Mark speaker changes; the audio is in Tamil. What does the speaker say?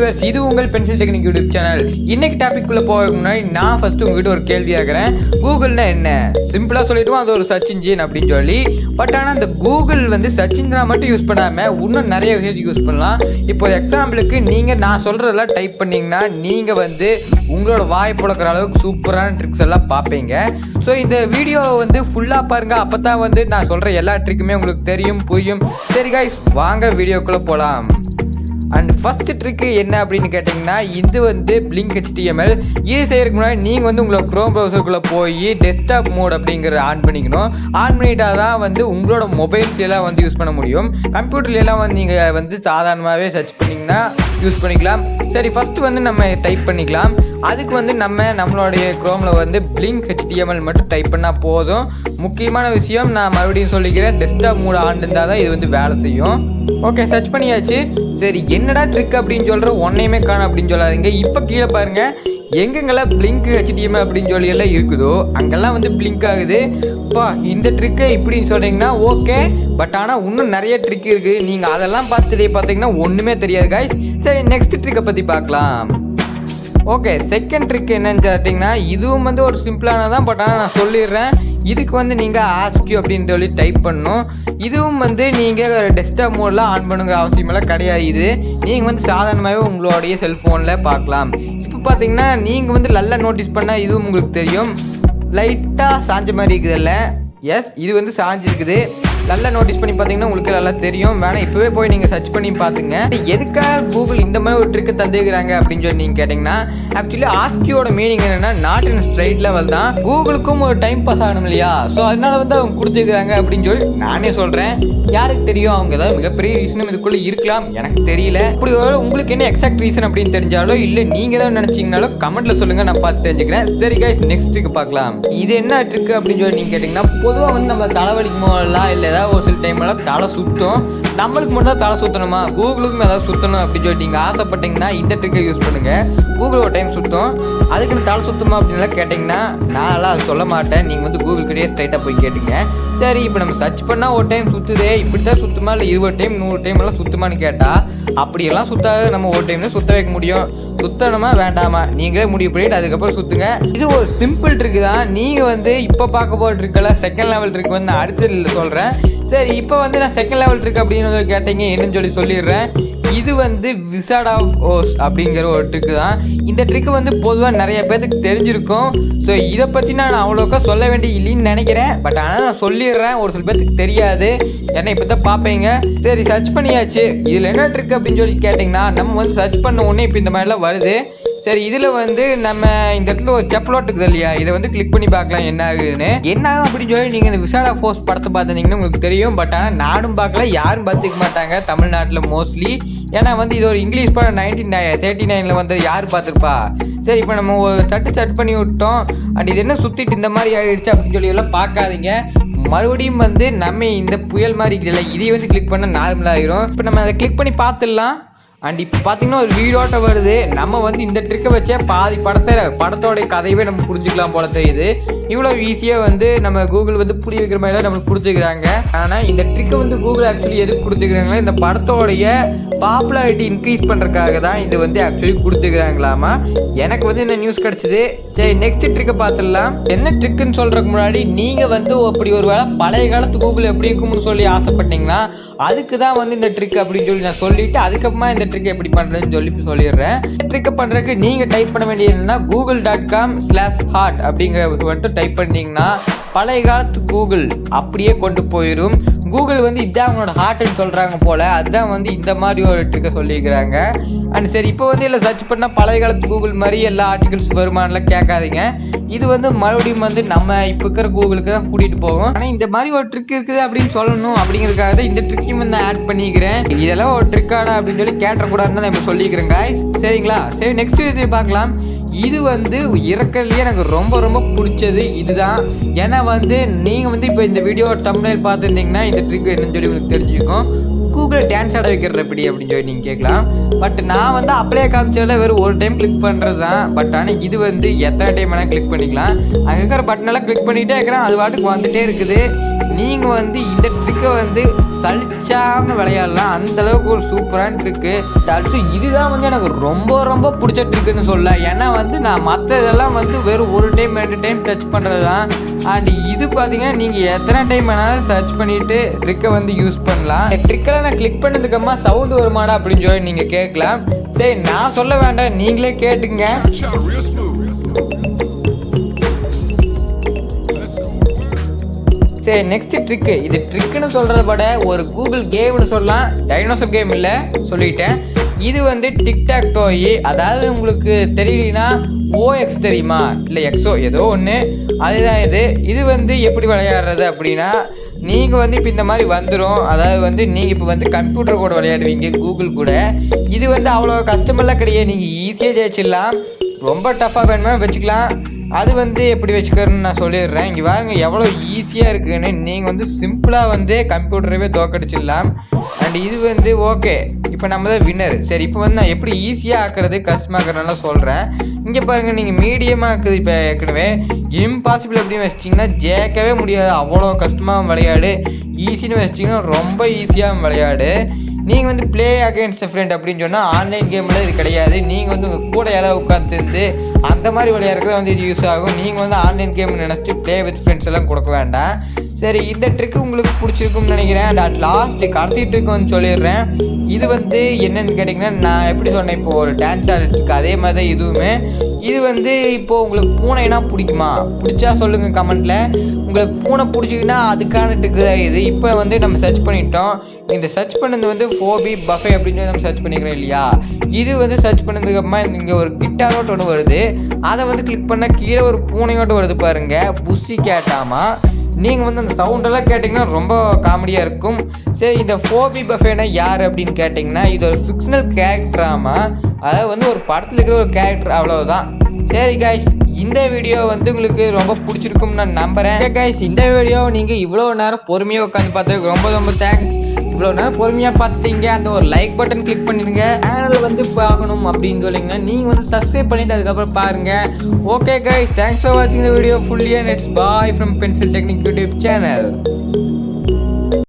Speaker 1: வியூவர்ஸ், இது உங்கள் பென்சில் டெக்னிக் யூடியூப் சேனல். இன்னைக்கு டாபிக் குள்ள போறதுக்கு முன்னாடி நான் ஃபர்ஸ்ட் உங்ககிட்ட ஒரு கேள்வி கேட்கறேன். கூகுள்னா என்ன? சிம்பிளா சொல்லிடுவோம், அது ஒரு சர்ச் இன்ஜின் அப்படின்னு சொல்லி. பட் ஆனால் அந்த கூகுள் வந்து சர்ச் இன்ஜினா மட்டும் யூஸ் பண்ணாம இன்னும் நிறைய விஷயத்துக்கு யூஸ் பண்ணலாம். இப்போ எக்ஸாம்பிளுக்கு நீங்க நான் சொல்றதெல்லாம் டைப் பண்ணீங்கன்னா நீங்க வந்து உங்களோட வாய் புழக்கிற அளவுக்கு சூப்பரான ட்ரிக்ஸ் எல்லாம் பார்ப்பீங்க. ஸோ இந்த வீடியோ வந்து ஃபுல்லாக பாருங்க, அப்போ தான் வந்து நான் சொல்ற எல்லா ட்ரிக்குமே உங்களுக்கு தெரியும், புரியும். சரி கைஸ், வாங்க வீடியோக்குள்ள போகலாம். அண்ட் ஃபர்ஸ்ட் ட்ரிக்கு என்ன அப்படின்னு கேட்டிங்கன்னா, இது வந்து பிளிங்க் HTML. இது செய்யறதுக்கு முன்னாடி நீங்கள் வந்து உங்களோட க்ரோம் ப்ரௌசருக்குள்ளே போய் டெஸ்க்டாப் மோட் அப்படிங்கிறத ஆன் பண்ணிக்கணும். ஆன் பண்ணிட்டா தான் வந்து உங்களோட மொபைல்ஸ்லாம் வந்து யூஸ் பண்ண முடியும். கம்ப்யூட்டர்லாம் வந்து நீங்கள் வந்து சாதாரணமாகவே சர்ச் பண்ணிங்கன்னா யூஸ் பண்ணிக்கலாம். சரி, ஃபஸ்ட்டு வந்து நம்ம டைப் பண்ணிக்கலாம். அதுக்கு வந்து நம்மளுடைய க்ரோமில் வந்து பிளிங்க் HTML மட்டும் டைப் பண்ணால் போதும். முக்கியமான விஷயம் நான் மறுபடியும் சொல்லிக்கிறேன், டெஸ்க்டாப் மோட் ஆன் இருந்தால் தான் இது வந்து வேலை செய்யும். ஓகே, சர்ச் பண்ணியாச்சு. சரி, என்னடா ட்ரிக் அப்படின்னு சொல்கிற ஒன்றையுமே காணும் அப்படின்னு சொல்லாதீங்க. இப்போ கீழே பாருங்கள், எங்கெங்கெல்லாம் பிளிங்க் HTML அப்படின்னு சொல்லி எல்லாம் இருக்குதோ அங்கெல்லாம் வந்து பிளிங்க் ஆகுது. இப்போ இந்த ட்ரிக்கு இப்படின்னு சொல்கிறீங்கன்னா ஓகே, பட் ஆனால் இன்னும் நிறைய ட்ரிக் இருக்குது. நீங்கள் அதெல்லாம் பார்த்தீங்கன்னா ஒன்றுமே தெரியாது காய்ஸ். சரி, நெக்ஸ்ட் ட்ரிக்கை பற்றி பார்க்கலாம். ஓகே, செகண்ட் ட்ரிக் என்னன்னு கேட்டிங்கன்னா, இதுவும் வந்து ஒரு சிம்பிளானதான், பட் ஆனால் நான் சொல்லிடுறேன். இதுக்கு வந்து நீங்கள் ஆஸ்க்யூ அப்படின்னு சொல்லி டைப் பண்ணணும். இதுவும் வந்து நீங்கள் டெஸ்க்டாப் மோடில் ஆன் பண்ணுங்கிற அவசியமெல்லாம் கிடையாது. இது நீங்கள் வந்து சாதாரணமாகவே உங்களுடைய செல்ஃபோனில் பார்க்கலாம். இப்போ பார்த்தீங்கன்னா நீங்கள் வந்து நல்லா நோட்டீஸ் பண்ணால் இதுவும் உங்களுக்கு தெரியும், லைட்டாக சாஞ்ச மாதிரி இருக்குதுல்ல. எஸ், இது வந்து சாஞ்சிருக்குது. நல்லா நோட்டீஸ் பண்ணி பார்த்தீங்கன்னா உங்களுக்கு நல்லா தெரியும். வேணால் இப்போவே போய் நீங்கள் சர்ச் பண்ணி பார்த்துங்க. எதுக்காக கூகுள் இந்த மாதிரி ஒரு ட்ரிக்கு தந்துக்கிறாங்க அப்படின்னு சொல்லி நீங்கள் கேட்டிங்கன்னா, ஆக்சுவலி ஆஸ்கியோட மீனிங் என்னென்னா நாட் இன் ஸ்ட்ரைட் லெவல் தான். கூகுளுக்கும் ஒரு டைம் பாஸ் ஆகணும் இல்லையா? ஸோ அதனால வந்து அவங்க கொடுத்துருக்காங்க அப்படின்னு சொல்லி நானே சொல்கிறேன். யாருக்கு தெரியும், அவங்க ஏதாவது மிகப்பெரிய ரீசனும் இதுக்குள்ளே இருக்கலாம், எனக்கு தெரியல. இப்படி உங்களுக்கு என்ன எக்ஸாக்ட் ரீசன் அப்படின்னு தெரிஞ்சாலோ இல்லை நீங்கள் ஏதாவது நினச்சிங்கனாலோ கமெண்ட்டில் சொல்லுங்கள், நான் பார்த்து தெரிஞ்சுக்கிறேன். சரி கைஸ், நெக்ஸ்ட் ட்ரிக்கு பார்க்கலாம். இது என்ன ட்ரிக்கு அப்படின்னு சொல்லி நீங்கள் கேட்டிங்கன்னா, பொதுவாக வந்து நம்ம தலைவலிக்கும் போதெல்லாம் இல்லை ஏதாவது ஒரு சில டைம்லாம் தலை சுற்றும். நம்மளுக்கு மட்டும் தலை சுற்றணுமா, கூகுளுக்கும் ஏதாவது சுற்றணும் அப்படின்னு சொல்லி நீங்கள் ஆசைப்பட்டீங்கன்னா இந்த ட்ரிக்கை யூஸ் பண்ணுங்கள். கூகுள் ஒரு டைம் சுற்றும். அதுக்குன்னு தலை சுத்தமா அப்படின்லாம் கேட்டிங்கன்னா நான்லாம் அது சொல்ல மாட்டேன். நீங்கள் வந்து கூகுள் கிட்டே ஸ்ட்ரைட்டாக போய் கேட்டுங்க. சரி, இப்போ நம்ம சர்ச் பண்ணால் ஒரு டைம் சுற்றுதே, இப்படி தான் சுற்றுமா இல்லை 20 டைம் 100 டைம் எல்லாம் சுற்றுமான்னு கேட்டால் அப்படியெல்லாம் சுற்றாது. நம்ம ஒரு டைம் தான் சுற்ற வைக்க முடியும். சுத்தணுமா வேண்டாமா நீங்களே முடிவு பண்ணிட்டு அதுக்கப்புறம் சுற்றுங்க. இது ஒரு சிம்பிள் ட்ரிக்கு தான். நீங்கள் வந்து இப்போ பார்க்க போகிற ட்ரிக்கெல்லாம் செகண்ட் லெவல் ட்ரிக் வந்து நான் அடுத்து சொல்கிறேன். சரி, இப்போ வந்து நான் செகண்ட் லெவல் ட்ரிக் அப்படின்னு கேட்டீங்க என்னன்னு சொல்லிடுறேன். இது வந்து விசார்ட் ஆஃப் ஓஸ் அப்படிங்கிற ஒரு ட்ரிக்கு தான். இந்த ட்ரிக்கு வந்து பொதுவாக நிறைய பேருக்கு தெரிஞ்சிருக்கும். ஸோ இதை பற்றி நான் அவ்வளோக்கா சொல்ல வேண்டிய இல்லைன்னு நினைக்கிறேன். பட் ஆனால் நான் சொல்லிடுறேன், ஒரு சில பேருக்கு தெரியாது, ஏன்னா இப்போ தான் பார்ப்பீங்க. சரி, சர்ச் பண்ணியாச்சு. இதில் என்ன ட்ரிக் அப்படின்னு சொல்லி கேட்டிங்கன்னா, நம்ம வந்து சர்ச் பண்ண உடனே இப்போ இந்த மாதிரிலாம் வருது. சரி, இதில் வந்து நம்ம இந்த இடத்துல ஒரு செப்லோட் இருக்குது இல்லையா, இதை வந்து கிளிக் பண்ணி பார்க்கலாம் என்ன ஆகுதுன்னு. என்ன ஆகும் அப்படின்னு சொல்லி நீங்கள் இந்த விசார்ட் ஆஃப் ஓஸ் படத்தை பார்த்துருந்தீங்கன்னா உங்களுக்கு தெரியும். பட் ஆனால் நானும் பார்க்கல, யாரும் பார்த்துக்க மாட்டாங்க தமிழ்நாட்டில் மோஸ்ட்லி. ஏன்னா வந்து இது ஒரு இங்கிலீஷ் படம் 1939 வந்து யார் பார்த்துருப்பா. சரி, இப்போ நம்ம ஒரு சர்ட் பண்ணி விட்டோம். அண்ட் இது என்ன சுற்றிட்டு இந்த மாதிரி ஆகிடுச்சு அப்படின்னு சொல்லி எல்லாம் பார்க்காதீங்க. மறுபடியும் வந்து நம்ம இந்த புயல் மாதிரி இருக்குதுல்ல, இதை வந்து கிளிக் பண்ணால் நார்மலாக ஆகிரும். இப்போ நம்ம அதை கிளிக் பண்ணி பார்த்துடலாம். அண்ட் இப்போ பார்த்தீங்கன்னா ஒரு வீடியோட்ட வருது. நம்ம வந்து இந்த ட்ரிக்கை வச்சே பாதி படத்தோடைய கதையவே நம்ம புரிஞ்சுக்கலாம் போல தெரியுது. இவ்வளோ ஈஸியாக வந்து நம்ம கூகுள் வந்து புரிய வைக்கிற மாதிரி தான் நம்மளுக்கு கொடுத்துக்கிறாங்க. ஆனால் இந்த ட்ரிக்கை வந்து கூகுள் ஆக்சுவலி எதுக்கு கொடுத்துக்கிறாங்களா, இந்த படத்தோடைய பாப்புலாரிட்டி இன்க்ரீஸ் பண்ணுறதுக்காக தான் இது வந்து ஆக்சுவலி கொடுத்துக்கிறாங்களாமா. எனக்கு வந்து இந்த நியூஸ் கிடச்சிது. சரி, நெக்ஸ்ட் ட்ரிக்கை பார்த்துடலாம். என்ன ட்ரிக்குன்னு சொல்கிறதுக்கு முன்னாடி நீங்கள் வந்து அப்படி ஒரு வேளை பழைய காலத்து கூகுள் எப்படி இருக்கும்னு சொல்லி ஆசைப்பட்டீங்கன்னா அதுக்கு தான் வந்து இந்த ட்ரிக் அப்படின்னு சொல்லி நான் சொல்லிவிட்டு அதுக்கப்புறமா இந்த ட்ரிக் எப்படி பண்ணுறதுன்னு சொல்லி சொல்லிடுறேன். இந்த ட்ரிக்கை பண்ணுறதுக்கு நீங்கள் டைப் பண்ண வேண்டியது என்னன்னா, google.com/heart அப்படிங்கிற வந்துட்டு டைப் பண்ணிங்கன்னா பழைய காலத்து கூகுள் அப்படியே கொண்டு போயிடும். கூகுள் வந்து இதான் அவங்களோட ஹார்ட்னு சொல்கிறாங்க போல், அதுதான் வந்து இந்த மாதிரி ஒரு ட்ரிக்கை சொல்லியிருக்கிறாங்க. அண்ட் சரி, இப்போ வந்து இல்லை சர்ச் பண்ணால் பழைய காலத்து கூகுள் மாதிரி எல்லா ஆர்டிகல்ஸ் வருமானலாம் கேட்காதீங்க. இது வந்து மறுபடியும் வந்து நம்ம இப்போ இருக்கிற கூகுளுக்கு தான் கூட்டிகிட்டு போகும். ஆனால் இந்த மாதிரி ஒரு ட்ரிக் இருக்குது அப்படின்னு சொல்லணும் அப்படிங்கிறதுக்காக தான் இந்த ட்ரிக்கையும் வந்து ஆட் பண்ணிக்கிறேன். இதெல்லாம் ஒரு ட்ரிக்காடா அப்படின்னு சொல்லி கேட்டக்கூடாதுன்னு தான் நான் இப்போ சொல்லிக்கிறேன் காய்ஸ். சரிங்களா? சரி, நெக்ஸ்ட் இது பார்க்கலாம். இது வந்து இறக்கலையே எனக்கு ரொம்ப ரொம்ப பிடிச்சது இதுதான். ஏன்னா வந்து நீங்கள் வந்து இப்போ இந்த வீடியோ தம்ப்நெயில் பார்த்துருந்தீங்கன்னா இந்த ட்ரிக் என்னன்னு சொல்லி உங்களுக்கு தெரிஞ்சுக்கும். கூகுள் டான்ஸ் ஆட வைக்கிறது எப்படி அப்படின்னு சொல்லி நீங்கள் கேட்கலாம். பட் நான் வந்து அப்படியே காமிச்சதில் வெறும் ஒரு டைம் கிளிக் பண்ணுறது தான். பட் ஆனால் இது வந்து எத்தனை டைம் வேணால் கிளிக் பண்ணிக்கலாம். அங்கே இருக்கிற பட்டனெல்லாம் கிளிக் பண்ணிகிட்டே இருக்கிறேன், அது பாட்டுக்கு வந்துகிட்டே இருக்குது. நீங்கள் வந்து இந்த ட்ரிக்கை வந்து சலிச்சாம விளையாடலாம். அந்த அளவுக்கு ஒரு சூப்பரான ட்ரிக்கு. ஆல்சோ இதுதான் வந்து எனக்கு ரொம்ப ரொம்ப பிடிச்ச ட்ரிக்குன்னு சொல்ல. ஏன்னா வந்து நான் மற்ற இதெல்லாம் வந்து வெறும் ஒரு டைம் 2 டைம் டச் பண்ணுறது தான். அண்ட் இது பார்த்தீங்கன்னா நீங்கள் எத்தனை டைம் வேணாலும் சர்ச் பண்ணிட்டு ட்ரிக்கை வந்து யூஸ் பண்ணலாம். ட்ரிக்கெல்லாம் நான் கிளிக் பண்ணதுக்கம்மா சவுண்டு வருமாடா அப்படின்னு சொல்லி நீங்கள் கேட்கலாம். சரி, நான் சொல்ல வேண்டாம், நீங்களே கேட்டுங்க. சரி, நெக்ஸ்ட் ட்ரிக்கு. இது ட்ரிக்குன்னு சொல்கிறத விட ஒரு கூகுள் கேம்னு சொல்லலாம். டைனோசர் கேம் இல்லை, சொல்லிட்டேன். இது வந்து டிக்டாக் டோய். அதாவது உங்களுக்கு தெரியலனா ஓஎக்ஸ் தெரியுமா, இல்லை எக்ஸோ ஏதோ ஒன்று, அதுதான் இது. இது வந்து எப்படி விளையாடுறது அப்படின்னா, நீங்கள் வந்து இப்போ இந்த மாதிரி வந்துடும். அதாவது வந்து நீங்கள் இப்போ வந்து கம்ப்யூட்டர் கூட விளையாடுவீங்க, கூகுள் கூட. இது வந்து அவ்வளோ கஷ்டமெல்லாம் கிடையாது, நீங்கள் ஈஸியாக ஜெயிச்சிடலாம். ரொம்ப டஃப்பாக வேணுமா வச்சுக்கலாம். அது வந்து எப்படி வச்சுக்கிறேன்னு நான் சொல்லிடுறேன். இங்கே பாருங்க எவ்வளோ ஈஸியாக இருக்குன்னு. நீங்கள் வந்து சிம்பிளாக வந்து கம்ப்யூட்டரவே தோக்கடிச்சிடலாம். அண்ட் இது வந்து ஓகே, இப்போ நம்ம தான் வின்னர். சரி, இப்போ வந்து நான் எப்படி ஈஸியாக ஆக்குறது கஷ்டமாக்குறதுனால சொல்கிறேன். இங்கே பாருங்கள், நீங்கள் மீடியமாக இருக்குது. இப்போ ஏற்கனவே இம்பாசிபிள் அப்படின்னு வச்சிட்டிங்கன்னா ஜெயிக்கவே முடியாது. அவ்வளோ கஷ்டமாக விளையாடு. ஈஸின்னு வச்சிட்டிங்கன்னா ரொம்ப ஈஸியாக விளையாடு. நீங்கள் வந்து ப்ளே அகேன்ஸ்ட் ஃப்ரெண்ட் அப்படின்னு சொன்னால் ஆன்லைன் கேமில் இது கிடையாது. நீங்கள் வந்து உங்கள் கூட யாராவது உட்காந்துருந்து அந்த மாதிரி விளையாடுறது வந்து இது யூஸ் ஆகும். நீங்கள் வந்து ஆன்லைன் கேம் நினச்சிட்டு ப்ளே வித் ஃப்ரெண்ட்ஸ் எல்லாம் கொடுக்க வேண்டாம். சரி, இந்த ட்ரிக்கு உங்களுக்கு பிடிச்சிருக்கும்னு நினைக்கிறேன். அட் லாஸ்ட் கடைசி ட்ரிக்கு வந்து சொல்லிடுறேன். இது வந்து என்னென்னு கேட்டிங்கன்னா, நான் எப்படி சொன்னேன், இப்போ ஒரு டான்ஸ் ஆடிட்டுருக்கு, அதே மாதிரி தான் இதுவுமே. இது வந்து இப்போது உங்களுக்கு பூனைனா பிடிக்குமா? பிடிச்சா சொல்லுங்கள் கமெண்ட்டில். உங்களுக்கு பூனை பிடிச்சிக்கின்னா அதுக்கான ட்ரிக்கு தான் இது. இப்போ வந்து நம்ம சர்ச் பண்ணிட்டோம். இந்த சர்ச் பண்ணது வந்து ஃபோபி பஃபே அப்படின்னு சொல்லி நம்ம சர்ச் பண்ணிக்கிறோம் இல்லையா. இது வந்து சர்ச் பண்ணதுக்கப்புறமா இங்கே ஒரு கிட்டாரோட்டு ஒன்று வருது. அதை வந்து கிளிக் பண்ணால் கீழே ஒரு பூனையோட்டு வருது பாருங்கள், புஷி கேட்டாமா. நீங்கள் வந்து அந்த சவுண்டெல்லாம் கேட்டிங்கன்னா ரொம்ப காமெடியாக இருக்கும். சரி, இந்த ஃபோபி பஃபேனா யார் அப்படின்னு கேட்டிங்கன்னா, இது ஒரு ஃபிக்ஷனல் கேரக்டராமா. அதாவது வந்து ஒரு படத்தில் இருக்கிற ஒரு கேரக்டர், அவ்வளோதான். சரி கைஸ், இந்த வீடியோ வந்து உங்களுக்கு ரொம்ப பிடிச்சிருக்கும்னு நான் நம்புகிறேன். கைஸ், இந்த வீடியோ நீங்கள் இவ்வளோ நேரம் பொறுமையாக உட்காந்து பார்த்ததுக்கு ரொம்ப ரொம்ப தேங்க்ஸ். இவ்வளோ நேரம் பொறுமையாக பார்த்தீங்க. அந்த ஒரு லைக் பட்டன் கிளிக் பண்ணிடுங்க. சேனலில் வந்து பார்க்கணும் அப்படின்னு சொல்லிங்க. நீங்கள் வந்து சப்ஸ்கிரைப் பண்ணிவிட்டு அதுக்கப்புறம் பாருங்கள். ஓகே கைஸ், தேங்க்ஸ் ஃபார் வாட்சிங் the video fully and it's bye from pencil technique YouTube channel.